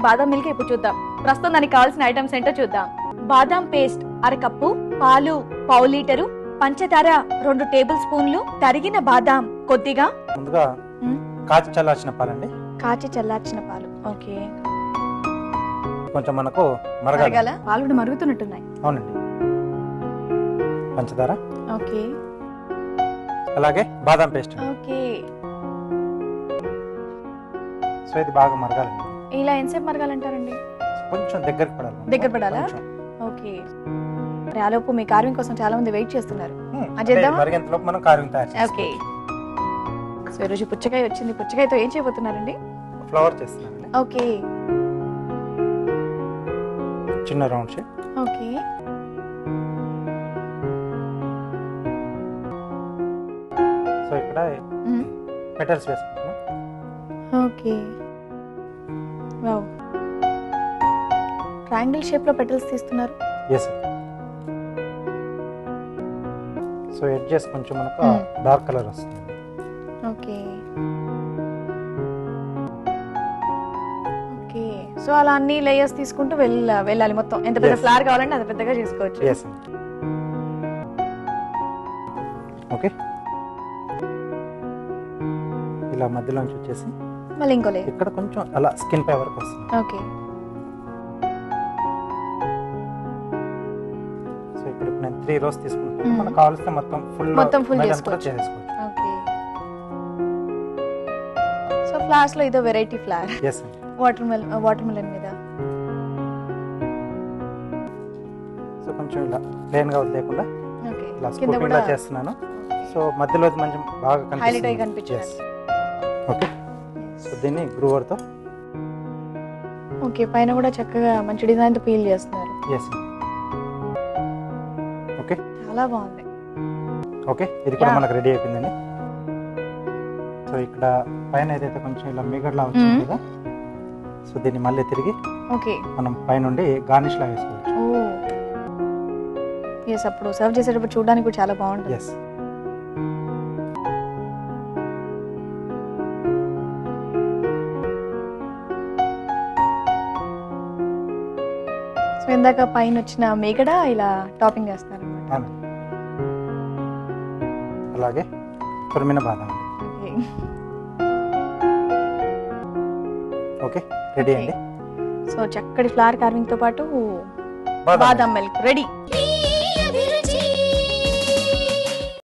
బాదం మిల్క్ ఇప్పుడు చూద్దాం. ప్రస్తుతం దానికి కావాల్సిన ఐటమ్స్ ఏంటో చూద్దాం. బాదం పేస్ట్ అరకప్పు, పాలు పావు లీటరు, పంచదార 2 టేబుల్ స్పూన్లు, తరిగిన బాదం కొద్దిగా. ముందుగా కాచి చల్లార్చిన పాలండి. కాచి చల్లార్చిన పాలు. ఓకే. కొంచెం మనకు మరగాల. పాలు కూడా మరుగుతున్నట్టున్నాయి. అవునండి. పంచదార. ఓకే. అలాగే బాదం పేస్ట్. ఓకే. సో ఇది బాగా మరగాలండి. ఇలా ఎంతసేపు మరగాలంటారండి? కొంచెం దగ్గరికి పడాలి. దగ్గర పడాలా? ఓకే. మరి ఆలోపు మీ కార్వింగ్ కోసం చాలా మంది వెయిట్ చేస్తున్నారు. మరిగేంతలోపు మనం కార్వింగ్ తయారు చేస్తాం. ఓకే. సో ఈ రోజు పుచ్చకాయ వచ్చింది. పుచ్చకాయతో ఏం చేయబోతున్నారండి? ఫ్లవర్ చేస్తున్నానండి. ఓకే. చిన్న రౌండ్ షేప్. ఓకే. సో ఇక్కడ పెటల్స్ వేసుకుంటున్నాం. ఓకే. వావ్. ట్రయాంగిల్ షేప్ లో పెటల్స్ తీస్తున్నారు. yes sir. సో ఎడ్జెస్ కొంచెం మనకు డార్క్ కలర్ వస్తుంది. ఓకే. ఓకే. సో అలా అన్ని లేయర్స్ తీసుకుంటూ వెళ్ళాలి మొత్తం. ఎంత పెద్ద ఫ్లవర్ కావాలంటే అంత పెద్దగా చేసుకోవచ్చు. yes okay. ఇలా మధ్యలోంచి వచ్చేసి మళ్ళీ ఇంకో లేయర్ ఇక్కడ కొంచెం అలా స్కిన్ పై వరకు వస్తుంది. ఓకే. సో ఇప్పుడు నేను 3 రోస్ తీసుకుంటాను. మనకు కావాల్సిన మొత్తం ఫుల్ చేసుకోవచ్చు. ఓకే. సో ఫ్లవర్స్ లో ఇదో variety flower. yes water melon మీద. సో కొంచెం ఇలా ప్లేన్ గా వదిలేకుండా ఓకే. ఇలా స్కూపింగ్ లా చేస్తున్నాను. సో మధ్యలో కొంచెం బాగా హైలైట్ అయి కనిపించాలి. ఓకే. సో దీన్ని గ్రూవర్ తో. ఓకే. పైన కూడా చక్కగా మంచి డిజైన్ తో పీల్ చేస్తున్నారు. yes okay. చాలా బాగుంది. ఓకే. ఇది కూడా మనకు రెడీ అయిపోయిందండి. సో ఇక్కడ పైన ఏదైతే కొంచెం ఇలా మిగడ్లా వచ్చింది కదా, సో దీన్ని మళ్ళీ తిరిగి ఓకే మనం పైనుండి గార్నిష్ లా వేసుకోవచ్చు. ఓ yes. అప్పుడు సర్వ్ చేసేటప్పుడు చూడడానికి కూడా చాలా బాగుంటుంది. yes సో ఇందాక పైన వచ్చిన మేగడ ఇలా టాపింగ్ చేస్తున్నారు అన్నమాట. అలాగే తురిమిన బాదం. ఓకే. రెడీ అండి. సో చక్కటి ఫ్లవర్ కార్వింగ్ తో పాటు బాదం మిల్క్ రెడీ.